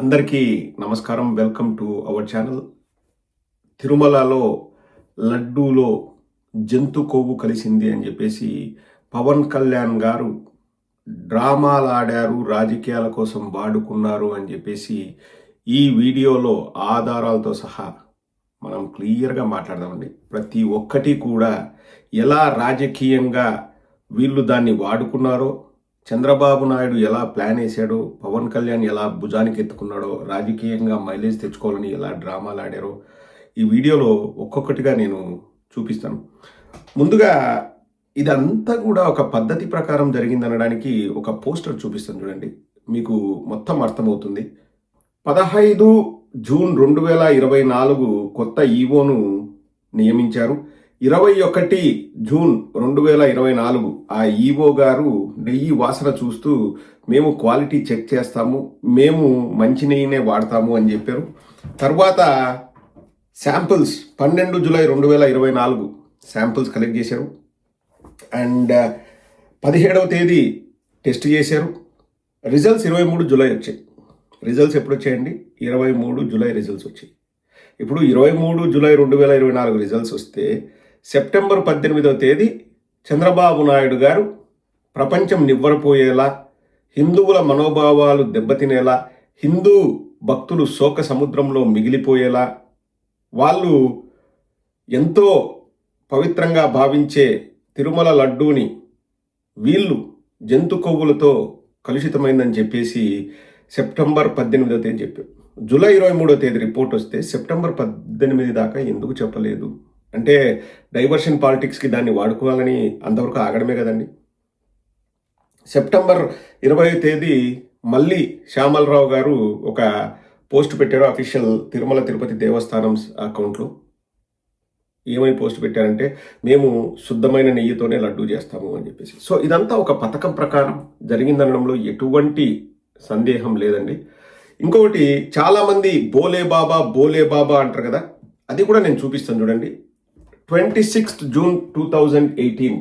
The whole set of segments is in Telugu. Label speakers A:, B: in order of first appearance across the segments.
A: అందరికీ నమస్కారం. Welcome to our channel. తిరుమలలో లడ్డూలో జంతు కొవ్వు కలిసింది అని చెప్పేసి పవన్ కళ్యాణ్ గారు డ్రామాలాడారు, రాజకీయాల కోసం వాడుకున్నారు అని చెప్పేసి ఈ వీడియోలో ఆధారాలతో సహా మనం క్లియర్గా మాట్లాడదామండి. ప్రతి ఒక్కటి కూడా ఎలా రాజకీయంగా వీళ్ళు దాన్ని వాడుకున్నారో, చంద్రబాబు నాయుడు ఎలా ప్లాన్ వేసాడో, పవన్ కళ్యాణ్ ఎలా భుజానికి ఎత్తుకున్నాడో, రాజకీయంగా మైలేజ్ తెచ్చుకోవాలని ఎలా డ్రామాలు ఆడారో ఈ వీడియోలో ఒక్కొక్కటిగా నేను చూపిస్తాను. ముందుగా ఇదంతా కూడా ఒక పద్ధతి ప్రకారం జరిగిందనడానికి ఒక పోస్టర్ చూపిస్తాను చూడండి, మీకు మొత్తం అర్థమవుతుంది. 15 జూన్ 2024 కొత్త ఈవోను నియమించారు. 21 జూన్ 2024 ఆ ఈవో గారు నెయ్యి వాసన చూస్తూ మేము క్వాలిటీ చెక్ చేస్తాము, మేము మంచి నెయ్యినే వాడతాము అని చెప్పారు. తర్వాత శాంపిల్స్ 12 జూలై 2024 శాంపిల్స్ కలెక్ట్ చేశారు. అండ్ 17వ తేదీ టెస్ట్ చేశారు. రిజల్ట్స్ 23 జూలై వచ్చాయి. రిజల్ట్స్ ఎప్పుడు వచ్చాయండి? 23 జూలై రిజల్ట్స్ వచ్చాయి. ఇప్పుడు 23 జూలై 2024 రిజల్ట్స్ వస్తే సెప్టెంబర్ 18వ తేదీ చంద్రబాబు నాయుడు గారు ప్రపంచం నివ్వరపోయేలా, హిందువుల మనోభావాలు దెబ్బతినేలా, హిందూ భక్తులు శోక సముద్రంలో మిగిలిపోయేలా, వాళ్ళు ఎంతో పవిత్రంగా భావించే తిరుమల లడ్డూని వీళ్ళు జంతు కొవ్వులతో కలుషితమైందని చెప్పేసి సెప్టెంబర్ 18వ తేదీ చెప్పారు. జూలై 23వ తేదీ రిపోర్ట్ వస్తే సెప్టెంబర్ 18 దాకా ఎందుకు చెప్పలేదు అంటే డైవర్షన్ పాలిటిక్స్కి దాన్ని వాడుకోవాలని అంతవరకు ఆగడమే కదండి. సెప్టెంబర్ 20వ తేదీ మళ్ళీ శ్యామలరావు గారు ఒక పోస్ట్ పెట్టారు అఫీషియల్ తిరుమల తిరుపతి దేవస్థానం అకౌంట్లో. ఏమని పోస్ట్ పెట్టారంటే, మేము శుద్ధమైన నెయ్యితోనే లడ్డూ చేస్తాము అని చెప్పేసి. సో ఇదంతా ఒక పథకం ప్రకారం జరిగిందనడంలో ఎటువంటి సందేహం లేదండి. ఇంకొకటి, చాలామంది బోలే బాబా అంటారు కదా, అది కూడా నేను చూపిస్తాను చూడండి. 26 జూన్ 2018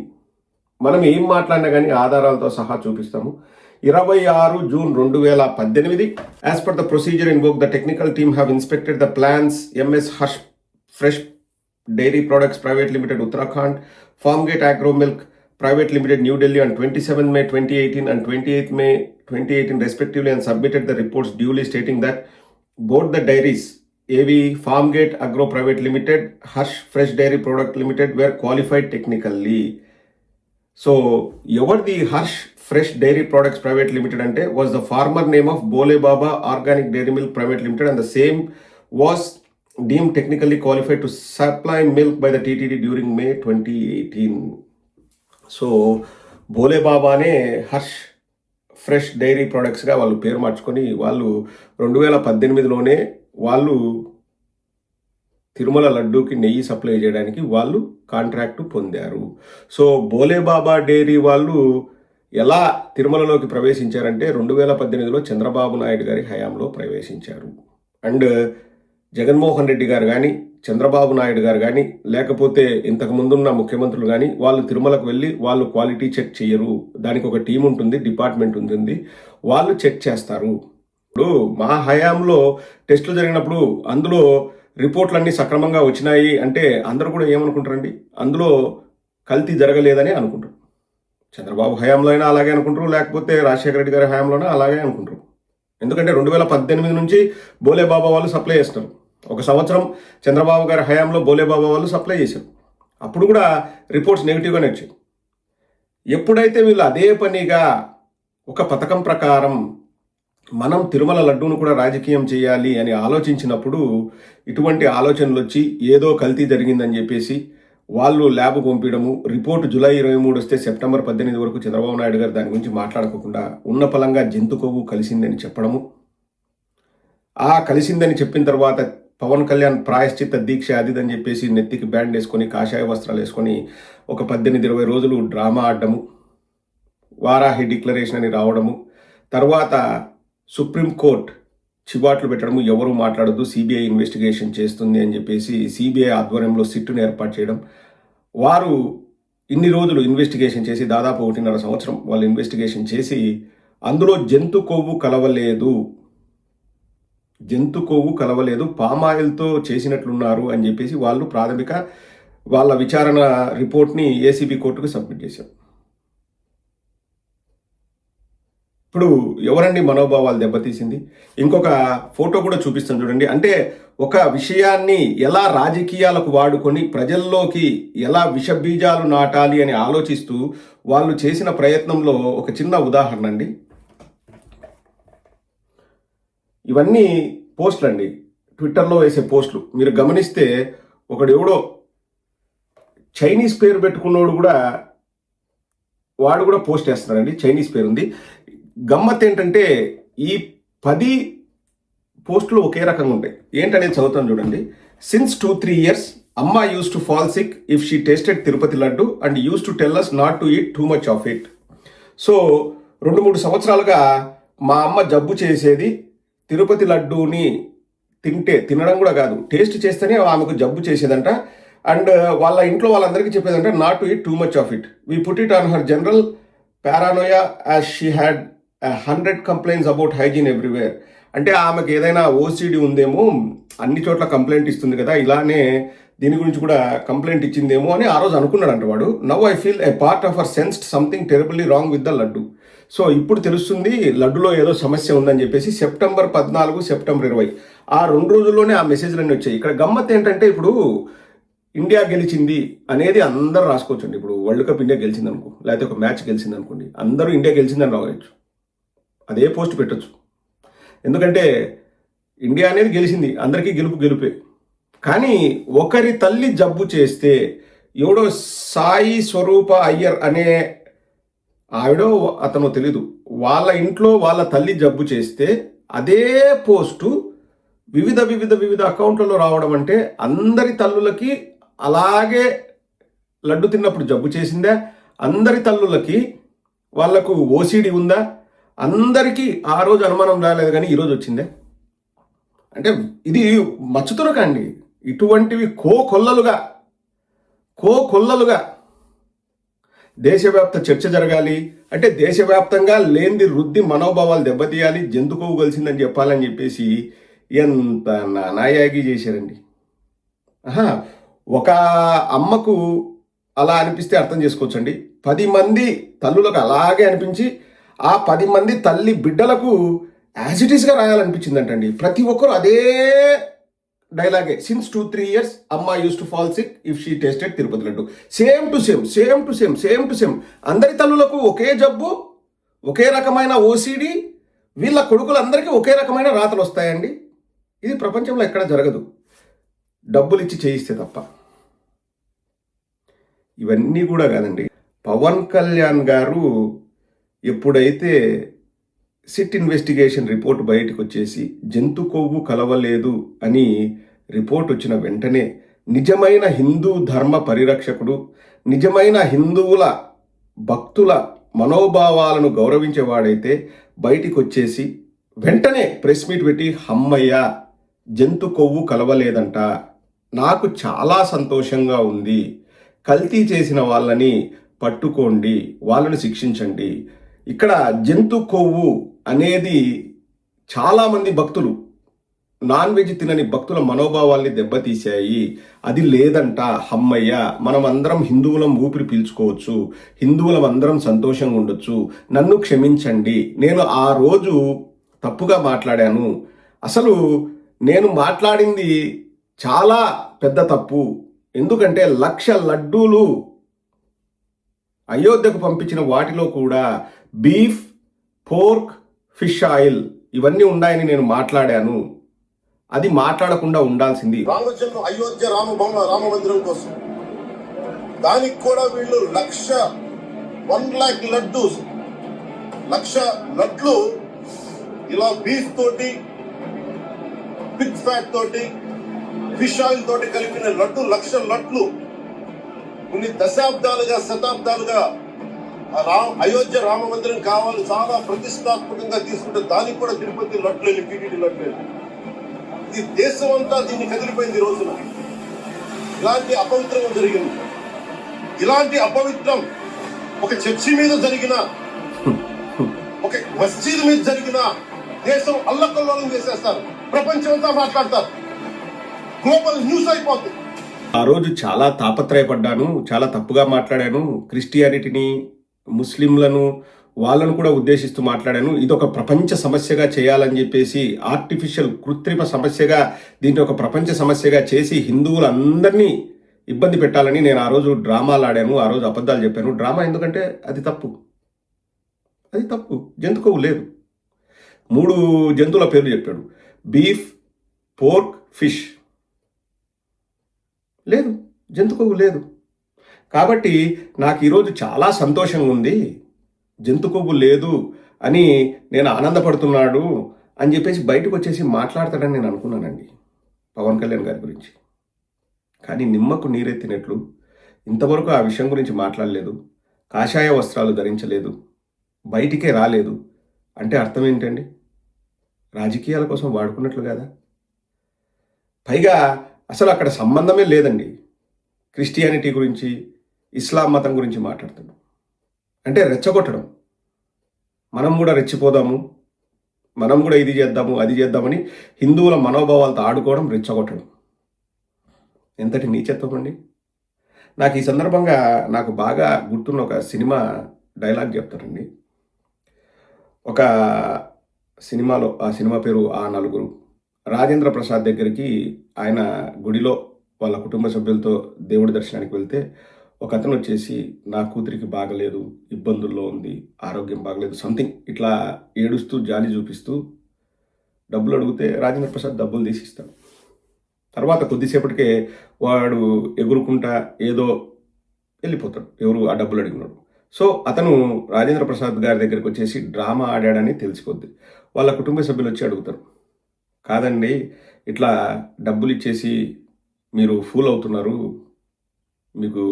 A: మనం ఏం మాట్లాడినా కానీ ఆధారాలతో సహా చూపిస్తాము. 26 June 2018 as per the procedure invoke the technical team have inspected the plans MS Harsh fresh dairy products private limited Uttarakhand, farmgate agro milk private limited new Delhi on 27 May 2018 and 28 May 2018 respectively, and submitted the reports duly stating that both the dairies AV Farmgate Agro Private Limited, Harsh Fresh Dairy Product Limited were qualified technically. So the Harsh Fresh Dairy Products Private Limited ante was the farmer name of Bole Baba Organic Dairy Milk Private Limited, and the same was deemed technically qualified to supply milk by the TTD during May 2018. So Bhole బాబానే హర్ష్ ఫ్రెష్ డైరీ ప్రొడక్ట్స్గా వాళ్ళు పేరు మార్చుకొని వాళ్ళు 2018లోనే వాళ్ళు తిరుమల లడ్డూకి నెయ్యి సప్లై చేయడానికి వాళ్ళు కాంట్రాక్టు పొందారు. సో బోలే బాబా డైరీ వాళ్ళు ఎలా తిరుమలలోకి ప్రవేశించారంటే 2018లో చంద్రబాబు నాయుడు గారి హయాంలో ప్రవేశించారు. అండ్ జగన్మోహన్ రెడ్డి గారు కానీ, చంద్రబాబు నాయుడు గారు కానీ, లేకపోతే ఇంతకు ముందున్న ముఖ్యమంత్రులు కానీ వాళ్ళు తిరుమలకు వెళ్ళి వాళ్ళు క్వాలిటీ చెక్ చేయరు. దానికి ఒక టీం ఉంటుంది, డిపార్ట్మెంట్ ఉంటుంది, వాళ్ళు చెక్ చేస్తారు. ఇప్పుడు మా హయాంలో టెస్టులు జరిగినప్పుడు అందులో రిపోర్ట్లన్నీ సక్రమంగా వచ్చినాయి అంటే అందరూ కూడా ఏమనుకుంటారండి, అందులో కల్తీ జరగలేదని అనుకుంటారు. చంద్రబాబు హయాంలో అయినా అలాగే అనుకుంటారు, లేకపోతే రాజశేఖర రెడ్డి గారి హయాంలోనే అలాగే అనుకుంటారు. ఎందుకంటే 2018 నుంచి బోలే బాబా వాళ్ళు సప్లై చేస్తారు. ఒక సంవత్సరం చంద్రబాబు గారి హయాంలో బోలే బాబా వాళ్ళు సప్లై చేశారు. అప్పుడు కూడా రిపోర్ట్స్ నెగిటివ్గానే వచ్చాయి. ఎప్పుడైతే వీళ్ళు అదే పనిగా ఒక పథకం ప్రకారం మనం తిరుమల లడ్డూను కూడా రాజకీయం చేయాలి అని ఆలోచించినప్పుడు ఇటువంటి ఆలోచనలు వచ్చి ఏదో కల్తీ జరిగిందని చెప్పేసి వాళ్ళు ల్యాబ్ పంపించడము, రిపోర్టు జూలై 23 వస్తే సెప్టెంబర్ 18 వరకు చంద్రబాబు నాయుడు గారు దాని గురించి మాట్లాడుకోకుండా ఉన్న పలంగా జంతు కొవ్వు కలిసిందని చెప్పడము. ఆ కలిసిందని చెప్పిన తర్వాత పవన్ కళ్యాణ్ ప్రాయశ్చిత్త దీక్ష అదిదని చెప్పేసి నెత్తికి బ్యాండ్ వేసుకొని కాషాయ వస్త్రాలు వేసుకొని ఒక 18-20 రోజులు డ్రామా ఆడము, వారాహి డిక్లరేషన్ అని రావడము, తర్వాత సుప్రీంకోర్టు చివాట్లు పెట్టడము, ఎవరు మాట్లాడద్దు సిబిఐ ఇన్వెస్టిగేషన్ చేస్తుంది అని చెప్పేసి సిబిఐ ఆధ్వర్యంలో సిట్టును ఏర్పాటు చేయడం. వారు ఇన్ని రోజులు ఇన్వెస్టిగేషన్ చేసి దాదాపు 1.5 సంవత్సరం వాళ్ళు ఇన్వెస్టిగేషన్ చేసి అందులో జంతు కొవ్వు కలవలేదు జంతు కొవ్వు కలవలేదు, పామాయిల్తో చేసినట్లున్నారు అని చెప్పేసి వాళ్ళు ప్రాథమిక వాళ్ళ విచారణ రిపోర్ట్ని ఏసీబీ కోర్టుకు సబ్మిట్ చేశారు. ఇప్పుడు ఎవరండి మనోభావాలు దెబ్బతీసింది? ఇంకొక ఫోటో కూడా చూపిస్తాను చూడండి. అంటే ఒక విషయాన్ని ఎలా రాజకీయాలకు వాడుకొని ప్రజల్లోకి ఎలా విషబీజాలు నాటాలి అని ఆలోచిస్తూ వాళ్ళు చేసిన ప్రయత్నంలో ఒక చిన్న ఉదాహరణ అండి. ఇవన్నీ పోస్టులు అండి, ట్విట్టర్లో వేసే పోస్టులు. మీరు గమనిస్తే ఒకడు ఎవడో చైనీస్ పేరు పెట్టుకున్నోడు కూడా వాడు కూడా పోస్ట్ చేస్తున్నారండి, చైనీస్ పేరు ఉంది. గమ్మత్ ఏంటంటే ఈ 10 పోస్టులు ఒకే రకంగా ఉంటాయి. ఏంటనేది చదువుతాను చూడండి. సిన్స్ 2-3 years అమ్మ used to fall sick if she tasted Tirupati laddu and used to tell us not to eat too much of it. So 2-3 సంవత్సరాలుగా మా అమ్మ జబ్బు చేసేది తిరుపతి లడ్డూని తినడం కూడా కాదు, టేస్ట్ చేస్తేనే ఆమెకు జబ్బు చేసేదంట. అండ్ వాళ్ళ ఇంట్లో వాళ్ళందరికీ చెప్పేదంటే not to eat too much of it. We put it on her general paranoia as she had 100 complaints about hygiene everywhere. అంటే ఆమెకు ఏదైనా ఓసిడి ఉందేమో, అన్ని చోట్ల కంప్లైంట్ ఇస్తుంది కదా, ఇలానే దీని గురించి కూడా కంప్లైంట్ ఇచ్చిందేమో అని ఆ రోజు అనుకున్నాడంట వాడు. Now I feel a part of her sensed something terribly wrong with the laddu. So ఇప్పుడు తెలుస్తుంది లడ్డులో ఏదో సమస్య ఉందని చెప్పేసి. సెప్టెంబర్ 14, సెప్టెంబర్ 20 ఆ 2 రోజుల్లోనే ఆ మెసేజ్లన్నీ వచ్చాయి. ఇక్కడ గమ్మత్ ఏంటంటే ఇప్పుడు ఇండియా గెలిచింది అనేది అందరూ రాసుకోవచ్చండి. ఇప్పుడు వరల్డ్ కప్ ఇండియా గెలిచింది అనుకో, లేకపోతే ఒక మ్యాచ్ గెలిచింది అనుకోండి, అందరూ ఇండియా గెలిచిందని రావచ్చు, అదే పోస్ట్ పెట్టచ్చు. ఎందుకంటే ఇండియా అనేది గెలిచింది, అందరికీ గెలుపే. కానీ ఒకరి తల్లి జబ్బు చేస్తే ఎవడో సాయి స్వరూప అయ్యర్ అనే ఆవిడో అతనో తెలీదు, వాళ్ళ ఇంట్లో వాళ్ళ తల్లి జబ్బు చేస్తే అదే పోస్టు వివిధ అకౌంట్లలో రావడం అంటే అందరి తల్లులకి అలాగే లడ్డు తిన్నప్పుడు జబ్బు చేసిందా, అందరి తల్లులకి వాళ్లకు ఓసిడి ఉందా, అందరికీ ఆ రోజు అనుమానం రాలేదు కానీ ఈరోజు వచ్చిందే. అంటే ఇది మచ్చుతురకండి. ఇటువంటివి కోకొల్లలుగా దేశవ్యాప్త చర్చ జరగాలి అంటే దేశవ్యాప్తంగా లేనిది రుద్ది మనోభావాలు దెబ్బతీయాలి, జంతుకోవు కలిసిందని చెప్పాలని చెప్పేసి ఎంత నాయాగి చేశారండి. ఒక అమ్మకు అలా అనిపిస్తే అర్థం చేసుకోవచ్చండి. 10 మంది తల్లులకు అలాగే అనిపించి ఆ 10 మంది తల్లి బిడ్డలకు యాజ్ ఇట్ ఈస్గా రాయాలనిపించిందంటండి. ప్రతి ఒక్కరు అదే డైలాగే. సిన్స్ 2-3 years అమ్మ used to fall sick if she tasted Tirupati laddu. Same to same అందరి తల్లులకు ఒకే జబ్బు, ఒకే రకమైన ఓసిడి, వీళ్ళ కొడుకులందరికీ ఒకే రకమైన రాతలు వస్తాయండి. ఇది ప్రపంచంలో ఎక్కడ జరగదు, డబ్బులు ఇచ్చి చేయిస్తే తప్ప. ఇవన్నీ కూడా కాదండి, పవన్ కళ్యాణ్ గారు ఎప్పుడైతే సిట్ ఇన్వెస్టిగేషన్ రిపోర్ట్ బయటకు వచ్చేసి జంతు కొవ్వు కలవలేదు అని రిపోర్ట్ వచ్చిన వెంటనే నిజమైన హిందూ ధర్మ పరిరక్షకుడు, నిజమైన హిందువుల భక్తుల మనోభావాలను గౌరవించేవాడైతే బయటికి వచ్చేసి వెంటనే ప్రెస్ మీట్ పెట్టి హమ్మయ్య జంతు కొవ్వు కలవలేదంట, నాకు చాలా సంతోషంగా ఉంది, కల్తీ చేసిన వాళ్ళని పట్టుకోండి, వాళ్ళని శిక్షించండి. ఇక్కడ జంతు కొవ్వు అనేది చాలామంది భక్తులు, నాన్ వెజ్ తినని భక్తుల మనోభావాల్ని దెబ్బతీశాయి, అది లేదంట, హమ్మయ్య మనం అందరం హిందువులం ఊపిరి పీల్చుకోవచ్చు, హిందువులం అందరం సంతోషంగా ఉండొచ్చు, నన్ను క్షమించండి, నేను ఆ రోజు తప్పుగా మాట్లాడాను, అసలు నేను మాట్లాడింది చాలా పెద్ద తప్పు, ఎందుకంటే 1,00,000 లడ్డూలు అయోధ్యకు పంపించిన వాటిలో కూడా బీఫ్, పోర్క్, ఫిష్ ఆయిల్ ఇవన్నీ ఉన్నాయని నేను మాట్లాడాను, అది మాట్లాడకుండా ఉండాల్సింది.
B: రామజన్మ అయోధ్య రామ మందిరం కోసం దానికి కూడా వీళ్ళు 1,00,000 లడ్డు 1,00,000 లడ్లు ఇలా బీఫ్ తోటి, పిగ్ ఫ్యాట్ తోటి, ఫిష్ ఆయిల్ తోటి కలిపిన లడ్డు 1,00,000 లడ్లు కొన్ని శతాబ్దాలుగా అయోధ్య రామ మందిరం కావాలి, చాలా ప్రతిష్టాత్మకంగా తీసుకుంటే దానికి కూడా తిరుపతి లడ్లు, టీటీడీ లడ్లు. ఇది దేశం అంతా దీన్ని కదిలిపోయింది. ఈ రోజున ఇలాంటి అపవిత్రం జరిగింది. ఇలాంటి అపవిత్రం ఒక చర్చి మీద జరిగిన, ఒక మస్జిద్ మీద జరిగిన దేశం అల్లకల్లోలం చేసేస్తారు, ప్రపంచం అంతా మాట్లాడతారు, గ్లోబల్ న్యూస్ అయిపోతుంది.
A: ఆ రోజు చాలా తాపత్రయపడ్డాను, చాలా తప్పుగా మాట్లాడాను, క్రిస్టియానిటీని, ముస్లింలను, వాళ్ళను కూడా ఉద్దేశిస్తూ మాట్లాడాను. ఇది ఒక ప్రపంచ సమస్యగా చేయాలని చెప్పేసి, ఆర్టిఫిషియల్ కృత్రిమ సమస్యగా, దీంట్లో ఒక ప్రపంచ సమస్యగా చేసి హిందువులందరినీ ఇబ్బంది పెట్టాలని నేను ఆ రోజు డ్రామాలు ఆడాను, ఆ రోజు అబద్ధాలు చెప్పాను. డ్రామా ఎందుకంటే అది తప్పు, అది తప్పు. జంతు కొవ్వు లేదు. 3 జంతువుల పేర్లు చెప్పాడు. Beef, pork, fish. లేదు, జంతు కొవ్వు లేదు. కాబట్టి నాకు ఈరోజు చాలా సంతోషంగా ఉంది. జంతు కొవ్వు లేదు అని నేను ఆనందపడుతున్నాడు అని చెప్పేసి బయటకు వచ్చేసి మాట్లాడతాడని నేను అనుకున్నానండి పవన్ కళ్యాణ్ గారి గురించి. కానీ నిమ్మకు నీరెత్తినట్లు ఇంతవరకు ఆ విషయం గురించి మాట్లాడలేదు, కాషాయ వస్త్రాలు ధరించలేదు, బయటికే రాలేదు. అంటే అర్థం ఏంటండి? రాజకీయాల కోసం వాడుకున్నట్లు కదా. పైగా అసలు అక్కడ సంబంధమే లేదండి. క్రిస్టియానిటీ గురించి, ఇస్లాం మతం గురించి మాట్లాడుతున్నాం అంటే రెచ్చగొట్టడం. మనం కూడా రెచ్చిపోదాము, మనం కూడా ఇది చేద్దాము, అది చేద్దామని హిందువుల మనోభావాలతో ఆడుకోవడం, రెచ్చగొట్టడం. ఎంతటి నీచత్వం అండి. నాకు ఈ సందర్భంగా నాకు బాగా గుర్తున్న ఒక సినిమా డైలాగ్ చెప్తానండి. ఒక సినిమాలో, ఆ సినిమా పేరు ఆ నలుగురు. రాజేంద్ర ప్రసాద్ దగ్గరికి ఆయన గుడిలో వాళ్ళ కుటుంబ సభ్యులతో దేవుడి దర్శనానికి వెళ్తే ఒక అతను వచ్చేసి, నా కూతురికి బాగలేదు, ఇబ్బందుల్లో ఉంది, ఆరోగ్యం బాగలేదు, సంథింగ్ ఇట్లా ఏడుస్తూ జాలి చూపిస్తూ డబ్బులు అడిగితే రాజేంద్ర ప్రసాద్ డబ్బులు తీసిస్తాడు. తర్వాత కొద్దిసేపటికే వాడు ఎగురుకుంటా ఏదో వెళ్ళిపోతాడు, ఎవరు ఆ డబ్బులు అడిగినాడు. సో అతను రాజేంద్ర ప్రసాద్ గారి దగ్గరికి వచ్చేసి డ్రామా ఆడాడని తెలిసిపోద్ది. వాళ్ళ కుటుంబ సభ్యులు వచ్చి అడుగుతారు, కాదండి ఇట్లా డబ్బులు ఇచ్చేసి మీరు ఫూల్ అవుతున్నారు, మీకు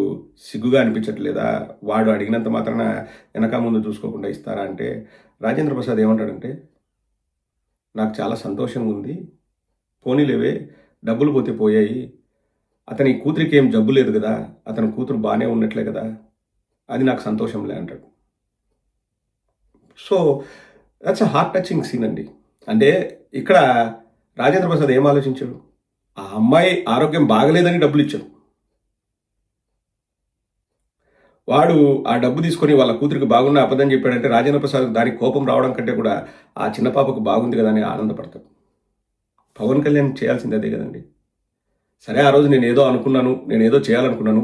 A: సిగ్గుగా అనిపించట్లేదా? వాడు అడిగినంత మాత్రాన వెనక ముందు చూసుకోకుండా ఇస్తారా అంటే రాజేంద్ర ప్రసాద్ ఏమంటాడంటే, నాకు చాలా సంతోషంగా ఉంది, పోనీలేవే డబ్బులు పోతే పోయాయి, అతని కూతురికి ఏం జబ్బు లేదు కదా, అతని కూతురు బాగానే ఉన్నట్లే కదా, అది నాకు సంతోషంలే అంటాడు. So that's a heart touching scene అండి. అంటే ఇక్కడ రాజేంద్ర ప్రసాద్ ఏం ఆలోచించాడు? ఆ అమ్మాయి ఆరోగ్యం బాగలేదని డబ్బులు ఇచ్చాడు. వాడు ఆ డబ్బు తీసుకొని వాళ్ళ కూతురికి బాగున్న అబద్ధం చెప్పాడంటే రాజేంద్ర ప్రసాద్ దానికి కోపం రావడం కంటే కూడా ఆ చిన్న పాపకు బాగుంది కదా అని ఆనందపడతాడు. పవన్ కళ్యాణ్ చేయాల్సింది అదే కదండి. సరే, ఆ రోజు నేను ఏదో అనుకున్నాను, నేను ఏదో చేయాలనుకున్నాను.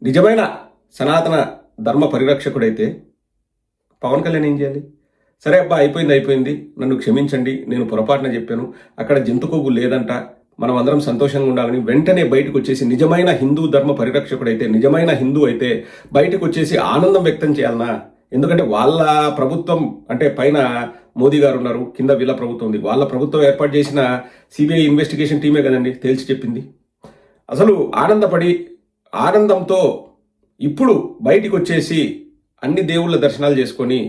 A: నిజమైన సనాతన ధర్మ పరిరక్షకుడైతే పవన్ కళ్యాణ్ ఏం చేయాలి? సరే అబ్బా, అయిపోయింది, నన్ను క్షమించండి, నేను పొరపాటున చెప్పాను, అక్కడ జంతు కొవ్వు లేదంట, మనం అందరం సంతోషంగా ఉండాలని వెంటనే బయటకు వచ్చేసి, నిజమైన హిందూ ధర్మ పరిరక్షకుడైతే, నిజమైన హిందూ అయితే బయటకు వచ్చేసి ఆనందం వ్యక్తం చేయాలనా? ఎందుకంటే వాళ్ళ ప్రభుత్వం అంటే పైన మోదీ గారు ఉన్నారు, కింద వీళ్ళ ప్రభుత్వం ఉంది. వాళ్ళ ప్రభుత్వం ఏర్పాటు చేసిన సిబిఐ ఇన్వెస్టిగేషన్ టీమే కదండి తేల్చి చెప్పింది. అసలు ఆనందపడి ఆనందంతో ఇప్పుడు బయటికి వచ్చేసి అన్ని దేవుళ్ళ దర్శనాలు చేసుకొని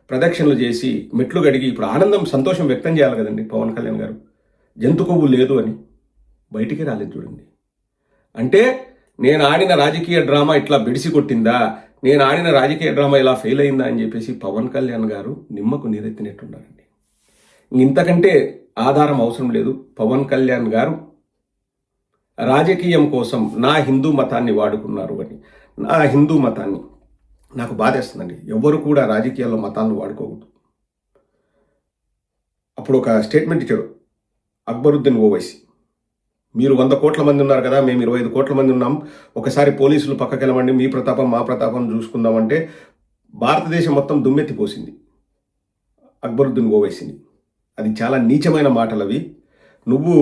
A: ప్రదక్షిణలు చేసి మెట్లు గడిగి ఇప్పుడు ఆనందం సంతోషం వ్యక్తం చేయాలి కదండి పవన్ కళ్యాణ్ గారు. జంతు కొవ్వు లేదు అని బయటికి రాలేదు చూడండి. అంటే నేను ఆడిన రాజకీయ డ్రామా ఇట్లా బెడిసి కొట్టిందా, నేను ఆడిన రాజకీయ డ్రామా ఇలా ఫెయిల్ అయిందా అని చెప్పేసి పవన్ కళ్యాణ్ గారు నిమ్మకు నీరెత్తినట్టున్నారండి. ఇంతకంటే ఆధారం అవసరం లేదు. పవన్ కళ్యాణ్ గారు రాజకీయం కోసం నా హిందూ మతాన్ని వాడుకున్నారు అని. నా హిందూ మతాన్ని నాకు బాధేస్తుందండి. ఎవరు కూడా రాజకీయాల్లో మతాలను వాడుకోకూడదు. అప్పుడు ఒక స్టేట్మెంట్ ఇచ్చాడు అక్బరుద్దీన్ ఓవైసీ, మీరు 100 కోట్ల మంది ఉన్నారు కదా, మేము 25 కోట్ల మంది ఉన్నాం, ఒకసారి పోలీసులు పక్కకి వెళ్ళమండి, మీ ప్రతాపం మా ప్రతాపం చూసుకుందామంటే భారతదేశం మొత్తం దుమ్మెత్తిపోసింది అక్బరుద్దీన్ ఓవైసీని. అది చాలా నీచమైన మాటలు అవి. నువ్వు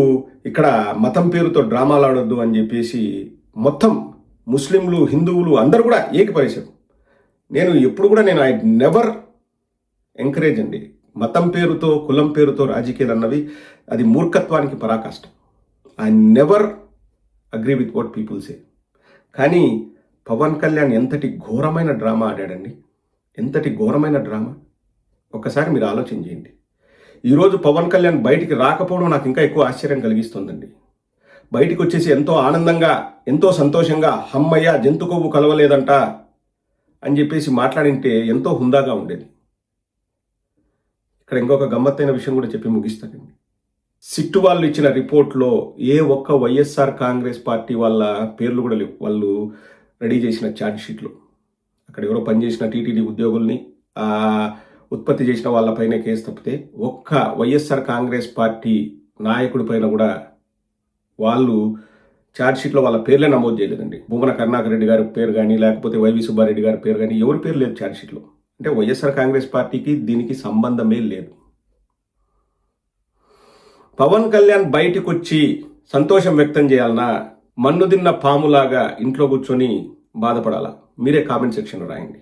A: ఇక్కడ మతం పేరుతో డ్రామాలు ఆడొద్దు అని చెప్పేసి మొత్తం ముస్లింలు, హిందువులు అందరూ కూడా ఏకపరిచారు. నేను ఎప్పుడు కూడా ఐ నెవర్ ఎంకరేజ్ అండి మతం పేరుతో, కులం పేరుతో రాజకీయాలు అన్నవి. అది మూర్ఖత్వానికి పరాకాష్ట. I never agree with what people say. కానీ పవన్ కళ్యాణ్ ఎంతటి ఘోరమైన డ్రామా ఆడాడండి, ఎంతటి ఘోరమైన డ్రామా. ఒక్కసారి మీరు ఆలోచన చేయండి. ఈరోజు పవన్ కళ్యాణ్ బయటికి రాకపోవడం నాకు ఇంకా ఎక్కువ ఆశ్చర్యం కలిగిస్తుందండి. బయటికి వచ్చేసి ఎంతో ఆనందంగా, ఎంతో సంతోషంగా, హమ్మయ్య జంతు కొవ్వు కలవలేదంట అని చెప్పేసి మాట్లాడింటే ఎంతో హుందాగా ఉండేది. ఇక్కడ ఇంకొక గమ్మత్తైన విషయం కూడా చెప్పి ముగిస్తానండి. సిట్టు వాళ్ళు ఇచ్చిన రిపోర్ట్లో ఏ ఒక్క వైఎస్ఆర్ కాంగ్రెస్ పార్టీ వాళ్ళ పేర్లు కూడా లేవు. వాళ్ళు రెడీ చేసిన ఛార్జ్ షీట్లో అక్కడ ఎవరో పనిచేసిన టీటీడీ ఉద్యోగుల్ని ఉత్పత్తి చేసిన వాళ్ళపైనే కేసు తప్పితే ఒక్క వైఎస్ఆర్ కాంగ్రెస్ పార్టీ నాయకుడి పైన కూడా వాళ్ళు ఛార్జ్ షీట్లో వాళ్ళ పేర్లే నమోదు చేయలేదండి. భూమన కరుణాకర్ రెడ్డి గారి పేరు కానీ లేకపోతే వైవి సుబ్బారెడ్డి గారి పేరు కానీ ఎవరి పేరు లేదు ఛార్జ్ షీట్లో. అంటే వైఎస్ఆర్ కాంగ్రెస్ పార్టీకి దీనికి సంబంధమే లేదు. పవన్ కళ్యాణ్ బయటకు వచ్చి సంతోషం వ్యక్తం చేయాలన్నా మన్ను తిన్న పాములాగా ఇంట్లో కూర్చొని బాధపడాలా? మీరే కామెంట్ సెక్షన్లో రాయండి.